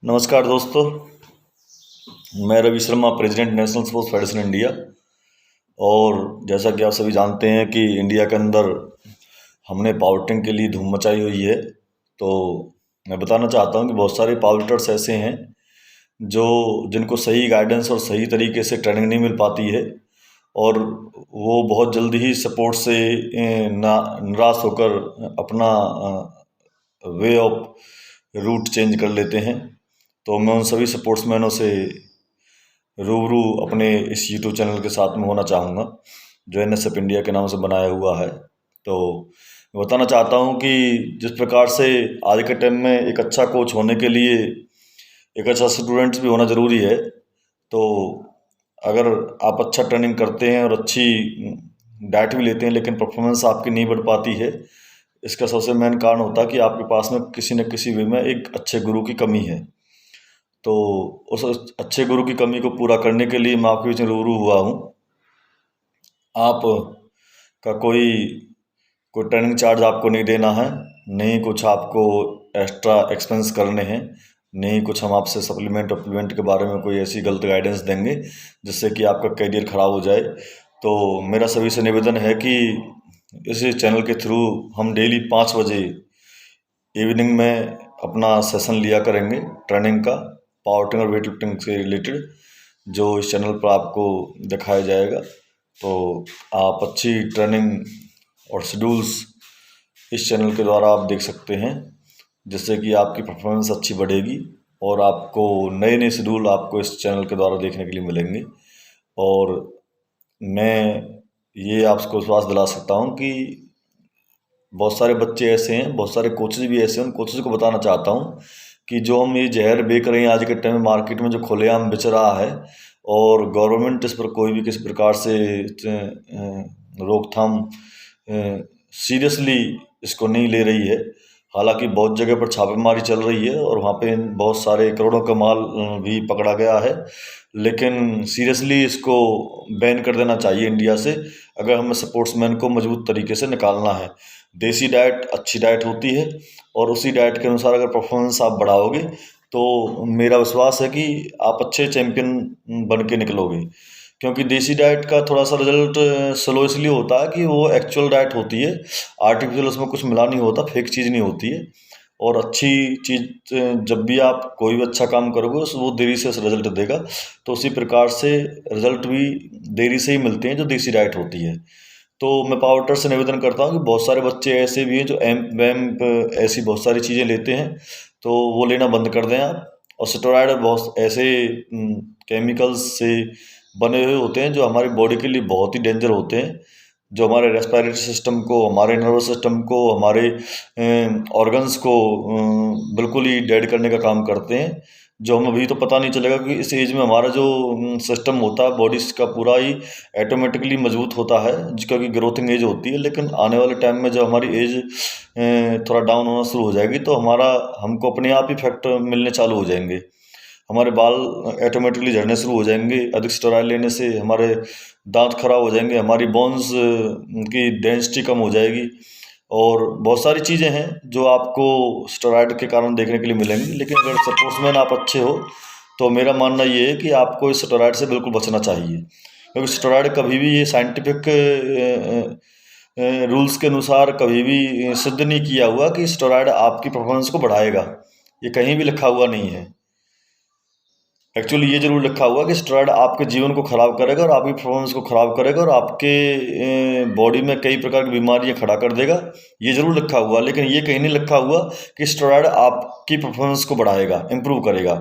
नमस्कार दोस्तों। मैं Ravi Sharma, president national sports federation India. और जैसा कि आप सभी जानते हैं कि इंडिया के अंदर हमने पावर लिफ्टिंग के लिए धूम मचाई हुई है। तो मैं बताना चाहता हूं कि बहुत सारे पावर लिफ्टर्स ऐसे हैं जो जिनको सही गाइडेंस और सही तरीके से ट्रेनिंग नहीं मिल पाती है, और वो बहुत जल्दी ही सपोर्ट से निराश होकर अपना वे ऑफ रूट चेंज कर लेते हैं। तो मैं उन सभी स्पोर्ट्समैनों से रूबरू अपने इस यूट्यूब चैनल के साथ में होना चाहूँगा, जो एनएसएफ इंडिया के नाम से बनाया हुआ है। तो मैं बताना चाहता हूँ कि जिस प्रकार से आज के टाइम में एक अच्छा कोच होने के लिए एक अच्छा स्टूडेंट्स भी होना ज़रूरी है। तो अगर आप अच्छा ट्रेनिंग करते हैं और अच्छी डाइट भी लेते हैं, लेकिन परफॉर्मेंस आपकी नहीं बढ़ पाती है, इसका सबसे मेन कारण होता है कि आपके पास में किसी न किसी वे में एक अच्छे गुरु की कमी है। तो उस अच्छे गुरु की कमी को पूरा करने के लिए मैं आपके बीच में रूबरू हुआ हूँ। आप का कोई ट्रेनिंग चार्ज आपको नहीं देना है, नहीं कुछ आपको एक्स्ट्रा एक्सपेंस करने हैं, नहीं कुछ हम आपसे सप्लीमेंट के बारे में कोई ऐसी गलत गाइडेंस देंगे जिससे कि आपका करियर ख़राब हो जाए। तो मेरा सभी से निवेदन है कि इस चैनल के थ्रू हम डेली 5 बजे इवनिंग में अपना सेशन लिया करेंगे ट्रेनिंग का, पावर लिफ्टिंग और वेट लिफ्टिंग से रिलेटेड, जो इस चैनल पर आपको दिखाया जाएगा। तो आप अच्छी ट्रेनिंग और शेड्यूल्स इस चैनल के द्वारा आप देख सकते हैं, जिससे कि आपकी परफॉर्मेंस अच्छी बढ़ेगी और आपको नए नए शेड्यूल आपको इस चैनल के द्वारा देखने के लिए मिलेंगे। और मैं ये आपको विश्वास दिला सकता हूँ कि बहुत सारे बच्चे ऐसे हैं, बहुत सारे कोचेज भी ऐसे हैं। उन कोचेज को बताना चाहता हूँ कि जो हम ये जहर बेच रहे हैं आज के टाइम में मार्केट में, जो खुलेआम बिच रहा है, और गवर्नमेंट इस पर कोई भी किसी प्रकार से रोकथाम सीरियसली इसको नहीं ले रही है। हालांकि बहुत जगह पर छापेमारी चल रही है और वहाँ पे बहुत सारे करोड़ों का माल भी पकड़ा गया है, लेकिन सीरियसली इसको बैन कर देना चाहिए इंडिया से, अगर हमें स्पोर्ट्समैन को मजबूत तरीके से निकालना है। देसी डाइट अच्छी डाइट होती है, और उसी डाइट के अनुसार अगर परफॉर्मेंस आप बढ़ाओगे तो मेरा विश्वास है कि आप अच्छे चैंपियन बन के निकलोगे। क्योंकि देसी डाइट का थोड़ा सा रिजल्ट स्लो इसलिए होता है कि वो एक्चुअल डाइट होती है, आर्टिफिशियल उसमें कुछ मिला नहीं होता, फेक चीज़ नहीं होती है। और अच्छी चीज़ जब भी आप कोई भी अच्छा काम करोगे वो देरी से रिजल्ट देगा, तो उसी प्रकार से रिजल्ट भी देरी से ही मिलते हैं जो देसी डाइट होती है। तो मैं पावर लिफ्टर से निवेदन करता हूँ कि बहुत सारे बच्चे ऐसे भी हैं जो एम्प वैम्प ऐसी बहुत सारी चीज़ें लेते हैं, तो वो लेना बंद कर दें आप। और स्टेरॉयड बहुत ऐसे केमिकल्स से बने हुए होते हैं जो हमारी बॉडी के लिए बहुत ही डेंजर होते हैं, जो हमारे रेस्पिरेटरी सिस्टम को, हमारे नर्वस सिस्टम को, हमारे ऑर्गन्स को बिल्कुल ही डेड करने का काम करते हैं। जो हम अभी तो पता नहीं चलेगा कि इस एज में हमारा जो सिस्टम होता है बॉडी का पूरा ही ऑटोमेटिकली मजबूत होता है, क्योंकि ग्रोथिंग एज होती है। लेकिन आने वाले टाइम में जब हमारी एज थोड़ा डाउन होना शुरू हो जाएगी तो हमको अपने आप ही इफेक्ट मिलने चालू हो जाएंगे। हमारे बाल ऑटोमेटिकली झड़ने शुरू हो जाएंगे, अधिक स्टेरॉइड लेने से हमारे दांत खराब हो जाएंगे, हमारी बोन्स की डेंसिटी कम हो जाएगी, और बहुत सारी चीज़ें हैं जो आपको स्टेरॉइड के कारण देखने के लिए मिलेंगी। लेकिन अगर स्पोर्ट्समैन आप अच्छे हो तो मेरा मानना ये है कि आपको इस स्टेरॉइड से बिल्कुल बचना चाहिए, क्योंकि स्टेरॉइड कभी भी ये साइंटिफिक रूल्स के अनुसार कभी भी सिद्ध नहीं किया हुआ कि स्टेरॉइड आपकी परफॉर्मेंस को बढ़ाएगा। ये कहीं भी लिखा हुआ नहीं है। एक्चुअली ये जरूर लिखा हुआ कि स्टेरॉइड आपके जीवन को खराब करेगा और आपकी परफॉर्मेंस को खराब करेगा और आपके बॉडी में कई प्रकार की बीमारियां खड़ा कर देगा, ये जरूर लिखा हुआ। लेकिन ये कहीं नहीं लिखा हुआ कि स्टेरॉइड आपकी परफॉर्मेंस को बढ़ाएगा, इम्प्रूव करेगा।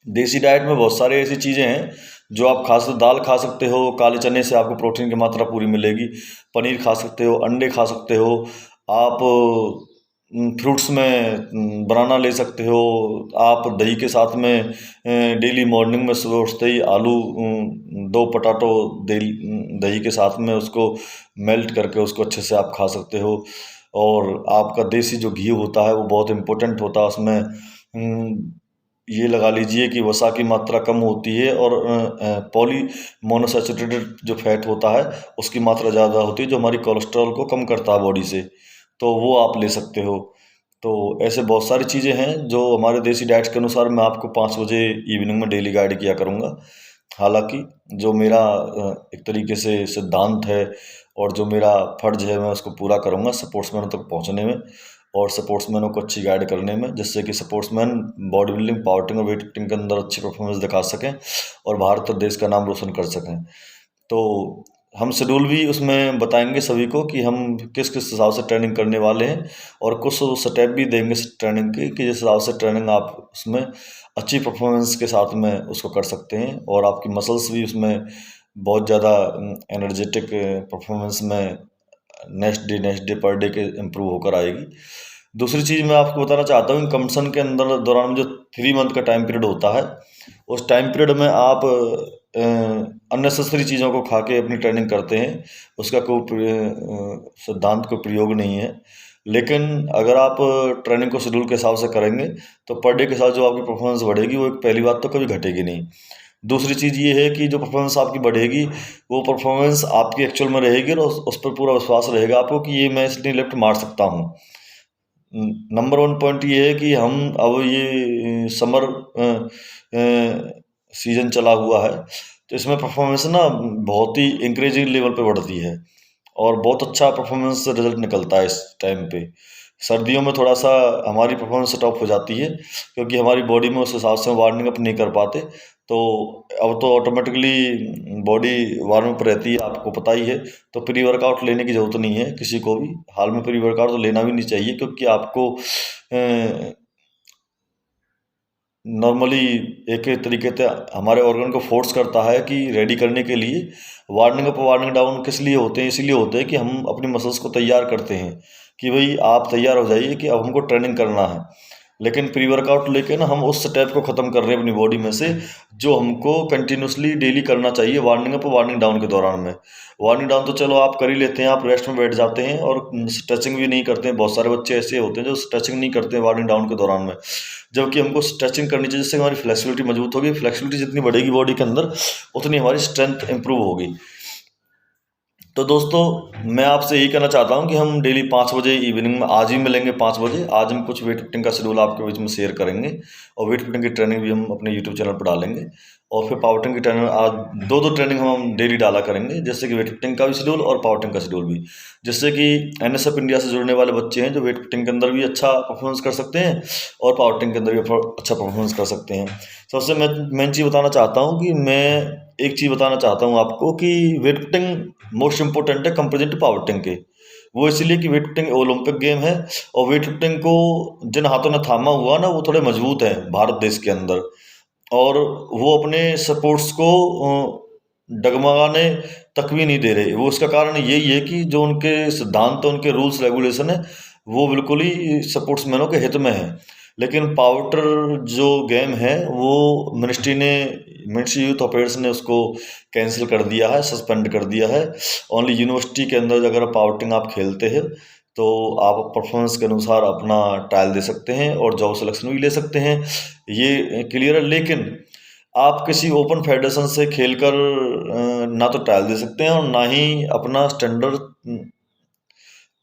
देसी डाइट में बहुत सारे ऐसी चीज़ें हैं जो आप खा सकते, दाल खा सकते हो, काले चने से आपको प्रोटीन की मात्रा पूरी मिलेगी, पनीर खा सकते हो, अंडे खा सकते हो, आप फ्रूट्स में बनाना ले सकते हो, आप दही के साथ में डेली मॉर्निंग में सुबह उठते ही आलू 2 पोटैटो दही के साथ में उसको मेल्ट करके उसको अच्छे से आप खा सकते हो। और आपका देसी जो घी होता है वो बहुत इम्पोर्टेंट होता है, उसमें ये लगा लीजिए कि वसा की मात्रा कम होती है, और पॉली मोनोसैचुरेटेड जो फैट होता है उसकी मात्रा ज़्यादा होती है, जो हमारी कोलेस्ट्रॉल को कम करता है बॉडी से, तो वो आप ले सकते हो। तो ऐसे बहुत सारी चीज़ें हैं जो हमारे देसी डाइट्स के अनुसार मैं आपको 5 बजे इवनिंग में डेली गाइड किया करूँगा। हालाँकि जो मेरा एक तरीके से सिद्धांत है और जो मेरा फ़र्ज़ है मैं उसको पूरा करूँगा स्पोर्ट्समैनों तक पहुँचने में और स्पोर्ट्समैनों को अच्छी गाइड करने में, जिससे कि sportsman body building, power lifting और वेट लिफ्टिंग के अंदर अच्छी परफॉर्मेंस दिखा सकें और भारत और देश का नाम रोशन कर सकें। तो हम शेड्यूल भी उसमें बताएंगे सभी को कि हम किस किस हिसाब से ट्रेनिंग करने वाले हैं और कुछ स्टेप भी देंगे ट्रेनिंग के कि जिस हिसाब से ट्रेनिंग आप उसमें अच्छी परफॉर्मेंस के साथ में उसको कर सकते हैं और आपकी मसल्स भी उसमें बहुत ज़्यादा एनर्जेटिक परफॉर्मेंस में नेक्स्ट डे पर डे के इम्प्रूव होकर आएगी। दूसरी चीज़ मैं आपको बताना चाहता हूँ कि कंपटीशन के अंदर दौरान जो 3 मंथ का टाइम पीरियड होता है, उस टाइम पीरियड में आप अननेसेसरी चीज़ों को खा के अपनी ट्रेनिंग करते हैं, उसका कोई सिद्धांत कोई प्रयोग नहीं है। लेकिन अगर आप ट्रेनिंग को शेड्यूल के हिसाब से करेंगे तो पर डे के साथ जो आपकी परफॉर्मेंस बढ़ेगी वो एक पहली बात तो कभी घटेगी नहीं। दूसरी चीज़ ये है कि जो परफॉर्मेंस आपकी बढ़ेगी वो परफॉर्मेंस आपकी एक्चुअल में रहेगी और उस पर पूरा विश्वास रहेगा आपको कि ये मैं इतनी लिफ्ट मार सकता हूँ। नंबर 1 पॉइंट ये है कि हम अब ये समर सीजन चला हुआ है तो इसमें परफॉर्मेंस ना बहुत ही इंक्रीजिंग लेवल पे बढ़ती है और बहुत अच्छा परफॉर्मेंस रिजल्ट निकलता है इस टाइम पे। सर्दियों में थोड़ा सा हमारी परफॉर्मेंस स्टॉप हो जाती है क्योंकि हमारी बॉडी में उस हिसाब से वार्मिंग अप नहीं कर पाते, तो अब तो ऑटोमेटिकली बॉडी वार्म अप रहती है, आपको पता ही है। तो प्री वर्कआउट लेने की ज़रूरत नहीं है किसी को भी, हाल में प्री वर्कआउट तो लेना भी नहीं चाहिए क्योंकि आपको नॉर्मली एक तरीके से हमारे ऑर्गन को फोर्स करता है कि रेडी करने के लिए। वार्निंग अप वार्निंग डाउन किस लिए होते हैं? इसीलिए होते हैं कि हम अपनी मसल्स को तैयार करते हैं कि भाई आप तैयार हो जाइए कि अब हमको ट्रेनिंग करना है। लेकिन प्री वर्कआउट लेके ना हम उस स्टेप को ख़त्म कर रहे हैं अपनी बॉडी में से जो हमको कंटिन्यूसली डेली करना चाहिए वार्निंग अप वार्निंग डाउन के दौरान में। वार्निंग डाउन तो चलो आप कर ही लेते हैं, आप रेस्ट में बैठ जाते हैं और स्ट्रेचिंग भी नहीं करते हैं। बहुत सारे बच्चे ऐसे होते हैं जो स्ट्रेचिंग नहीं करते हैं वार्निंग डाउन के दौरान में, जबकि हमको स्ट्रेचिंग करनी चाहिए जिससे हमारी फ्लेक्सिबिलिटी मजबूत होगी। फ्लेक्सिबिलिटी जितनी बढ़ेगी बॉडी के अंदर उतनी हमारी स्ट्रेंथ इंप्रूव होगी। तो दोस्तों मैं आपसे यही कहना चाहता हूँ कि हम डेली 5 बजे इवनिंग में आज ही मिलेंगे 5 बजे। आज हम कुछ वेट लिफ्टिंग का शेड्यूल आपके बीच में शेयर करेंगे और वेट लिफ्टिंग की ट्रेनिंग भी हम अपने यूट्यूब चैनल पर डालेंगे और फिर पावर लिफ्टिंग की ट्रेनिंग आज दो ट्रेनिंग हम डेली डाला करेंगे, जैसे कि वेट लिफ्टिंग का भी शेड्यूल और पावर लिफ्टिंग का शेड्यूल भी, जिससे कि एनएसएफ इंडिया से जुड़ने वाले बच्चे हैं जो वेट लिफ्टिंग के अंदर भी अच्छा परफॉर्मेंस कर सकते हैं और पावर लिफ्टिंग के अंदर भी अच्छा परफॉर्मेंस कर सकते हैं। सबसे मैं मेन चीज़ बताना चाहता हूँ कि मैं एक चीज़ बताना चाहता हूँ आपको कि वेट लिफ्टिंग मोस्ट इंपॉर्टेंट है कंपेरिजन टू पावर लिफ्टिंग के। वो इसलिए कि वेट लिफ्टिंग ओलंपिक गेम है और वेट लिफ्टिंग को जिन हाथों ने थामा हुआ ना वो थोड़े मजबूत हैं भारत देश के अंदर और वो अपने सपोर्ट्स को डगमगाने तक भी नहीं दे रहे। वो उसका कारण यही है कि जो उनके सिद्धांत उनके रूल्स रेगुलेशन है वो बिल्कुल ही स्पोर्ट्समैनों के हित में है। लेकिन पावर जो गेम है वो मिनिस्ट्री यूथ अफेयर्स ने उसको कैंसिल कर दिया है, सस्पेंड कर दिया है। ओनली यूनिवर्सिटी के अंदर अगर पावर आप खेलते हैं तो आप परफॉर्मेंस के अनुसार अपना ट्रायल दे सकते हैं और जॉब सिलेक्शन भी ले सकते हैं, ये क्लियर है। लेकिन आप किसी ओपन फेडरेशन से खेलकर ना तो ट्रायल दे सकते हैं और ना ही अपना स्टैंडर्ड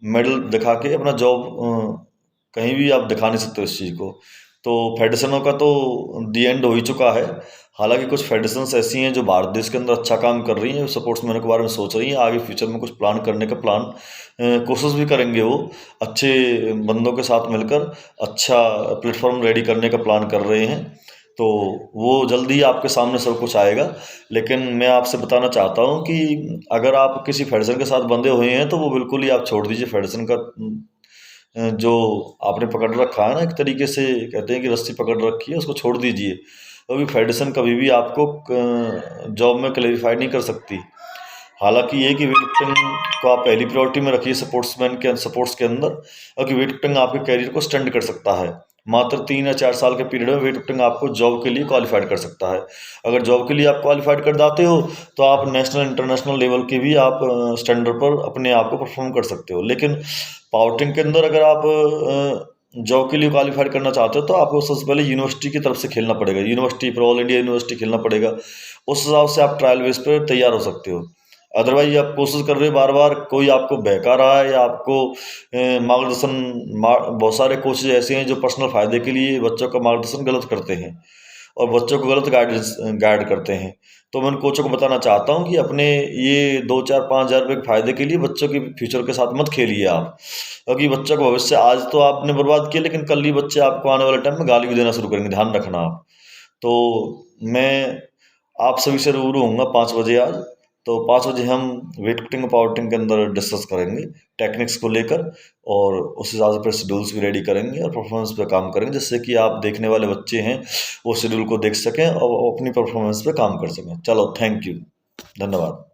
मेडल दिखा के अपना जॉब कहीं भी आप दिखा नहीं सकते उस चीज़ को। तो फेडरेशनों का तो दी एंड हो ही चुका है। हालांकि कुछ फेडरेशंस ऐसी हैं जो भारत देश के अंदर अच्छा काम कर रही हैं, स्पोर्ट्समैनों के बारे में सोच रही हैं, आगे फ्यूचर में कुछ प्लान करने का कोशिश भी करेंगे। वो अच्छे बंदों के साथ मिलकर अच्छा प्लेटफॉर्म रेडी करने का प्लान कर रहे हैं, तो वो जल्दी ही आपके सामने सब कुछ आएगा। लेकिन मैं आपसे बताना चाहता हूँ कि अगर आप किसी फेडरेशन के साथ बंधे हुए हैं तो वो बिल्कुल ही आप छोड़ दीजिए। फेडरेशन का जो आपने पकड़ रखा है ना, एक तरीके से कहते हैं कि रस्सी पकड़ रखी है, उसको छोड़ दीजिए। क्योंकि फेडरेशन कभी भी आपको जॉब में क्लेरिफाई नहीं कर सकती। हालांकि ये कि वेट लिफ्टिंग को आप पहली प्रायोरिटी में रखिए स्पोर्ट्स के अंदर, क्योंकि वेट लिफ्टिंग आपके कैरियर को स्टैंड कर सकता है। मात्र 3 या 4 साल के पीरियड में वेट लिफ्टिंग आपको जॉब के लिए क्वालिफाइड कर सकता है। अगर जॉब के लिए आप क्वालिफाइड कर जाते हो तो आप नेशनल इंटरनेशनल लेवल के भी आप स्टैंडर्ड पर अपने आप को परफॉर्म कर सकते हो। लेकिन पावर लिफ्टिंग के अंदर अगर आप जॉब के लिए क्वालिफाइड करना चाहते हो तो आपको सबसे पहले यूनिवर्सिटी की तरफ से खेलना पड़ेगा, यूनिवर्सिटी पर ऑल इंडिया यूनिवर्सिटी खेलना पड़ेगा। उस हिसाब से आप ट्रायल बेस पर तैयार हो सकते हो। अदरवाइज आप कोशिश कर रहे हो बार बार, कोई आपको बहका रहा है या आपको मार्गदर्शन, बहुत सारे कोचेज ऐसे हैं जो पर्सनल फायदे के लिए बच्चों का मार्गदर्शन गलत करते हैं और बच्चों को गलत गाइड करते हैं। तो मैं उन कोचों को बताना चाहता हूँ कि अपने ये 2, 4, 5 हज़ार रुपये के फायदे के लिए बच्चों के फ्यूचर के साथ मत खेलिए आप, क्योंकि बच्चों का भविष्य आज तो आपने बर्बाद किया, लेकिन कल ही बच्चे आपको आने वाले टाइम में गाली भी देना शुरू करेंगे, ध्यान रखना आप। तो मैं आप सभी से रूबरू होऊंगा 5 बजे आज। तो 5 बजे हम वेट लिफ्टिंग और पावर लिफ्टिंग के अंदर डिस्कस करेंगे टेक्निक्स को लेकर, और उस हिसाब से फिर शेड्यूल्स भी रेडी करेंगे और परफॉर्मेंस पे काम करेंगे, जिससे कि आप देखने वाले बच्चे हैं वो शेड्यूल को देख सकें और अपनी परफॉर्मेंस पे काम कर सकें। चलो, थैंक यू, धन्यवाद।